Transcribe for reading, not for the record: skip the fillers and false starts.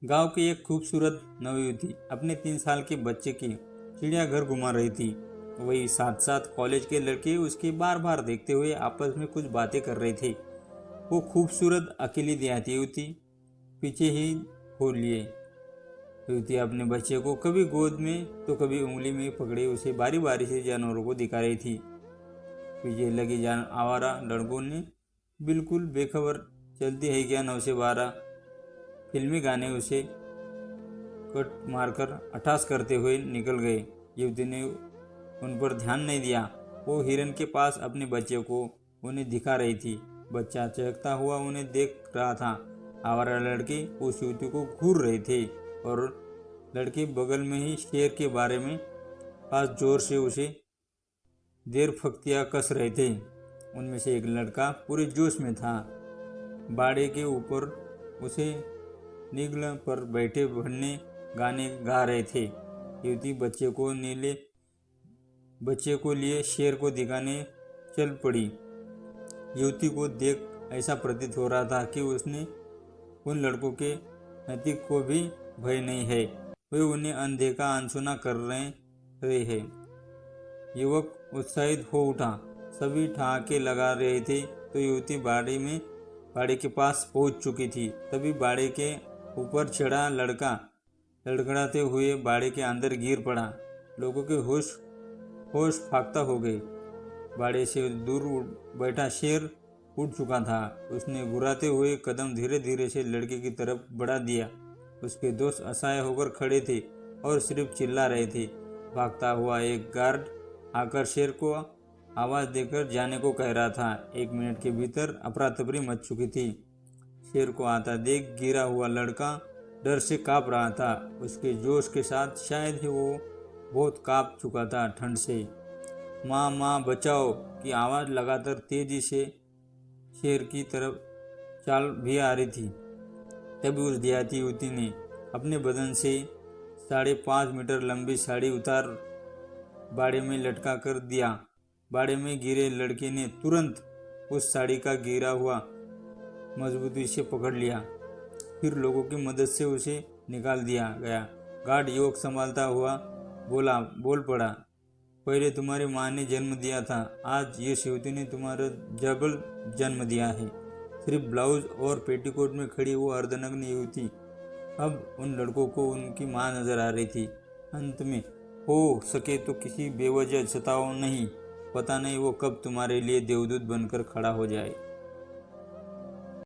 गांव की एक खूबसूरत नवयुवती अपने 3 साल के बच्चे की चिड़ियाघर घुमा रही थी। वही साथ साथ कॉलेज के लड़के उसके बार बार देखते हुए आपस में कुछ बातें कर रहे थे। वो खूबसूरत अकेली देहाती युवती पीछे ही खोल लिए। युवती अपने बच्चे को कभी गोद में तो कभी उंगली में पकड़े उसे बारी बारी से जानवरों को दिखा रही थी। पीछे लगी आवारा लड़कों ने बिल्कुल बेखबर चलती है क्या 9 से 12 फिल्मी गाने उसे कट मारकर अठास करते हुए निकल गए। युवती ने उन पर ध्यान नहीं दिया। वो हिरन के पास अपने बच्चे को उन्हें दिखा रही थी। बच्चा चहकता हुआ उन्हें देख रहा था। आवारा लड़के उस युवती को घूर रहे थे और लड़के बगल में ही शेर के बारे में पास जोर से उसे देर फख्तियाँ कस रहे थे। उनमें से एक लड़का पूरे जोश में था। बाड़े के ऊपर उसे निगल पर बैठे भन्ने गाने गा रहे थे। युवती बच्चे को लिए शेर को दिखाने चल पड़ी। युवती को देख ऐसा प्रतीत हो रहा था कि उसने उन लड़कों के नतीक को भी भय नहीं है। वे उन्हें अनदेखा अनसुना कर रहे हैं। युवक उत्साहित हो उठा। सभी ठहाके लगा रहे थे तो युवती बाड़े के पास पहुंच चुकी थी। तभी बाड़े के ऊपर चढ़ा लड़का लड़खड़ाते हुए बाड़े के अंदर गिर पड़ा। लोगों के होश फाख्ता हो गए। बाड़े से दूर बैठा शेर उठ चुका था। उसने गुर्राते हुए कदम धीरे धीरे से लड़के की तरफ बढ़ा दिया। उसके दोस्त असहाय होकर खड़े थे और सिर्फ चिल्ला रहे थे। भागता हुआ एक गार्ड आकर शेर को आवाज़ देकर जाने को कह रहा था। 1 मिनट के भीतर अफरा तफरी मच चुकी थी। शेर को आता देख गिरा हुआ लड़का डर से काँप रहा था। उसके जोश के साथ शायद ही वो बहुत काँप चुका था ठंड से। माँ माँ बचाओ की आवाज़ लगातार तेजी से शेर की तरफ चाल भी आ रही थी। तभी उस देहाती युवती ने अपने बदन से 5.5 मीटर लंबी साड़ी उतार बाड़े में लटका कर दिया। बाड़े में गिरे लड़के ने तुरंत उस साड़ी का गिरा हुआ मजबूती से पकड़ लिया। फिर लोगों की मदद से उसे निकाल दिया गया। गार्ड युवक संभालता हुआ बोल पड़ा, पहले तुम्हारी माँ ने जन्म दिया था, आज ये युवती ने तुम्हारा जबल जन्म दिया है। सिर्फ ब्लाउज और पेटीकोट में खड़ी वो अर्धनग्न युवती अब उन लड़कों को उनकी माँ नजर आ रही थी। अंत में हो सके तो किसी बेवजह सताओ नहीं, पता नहीं वो कब तुम्हारे लिए देवदूत बनकर खड़ा हो जाए।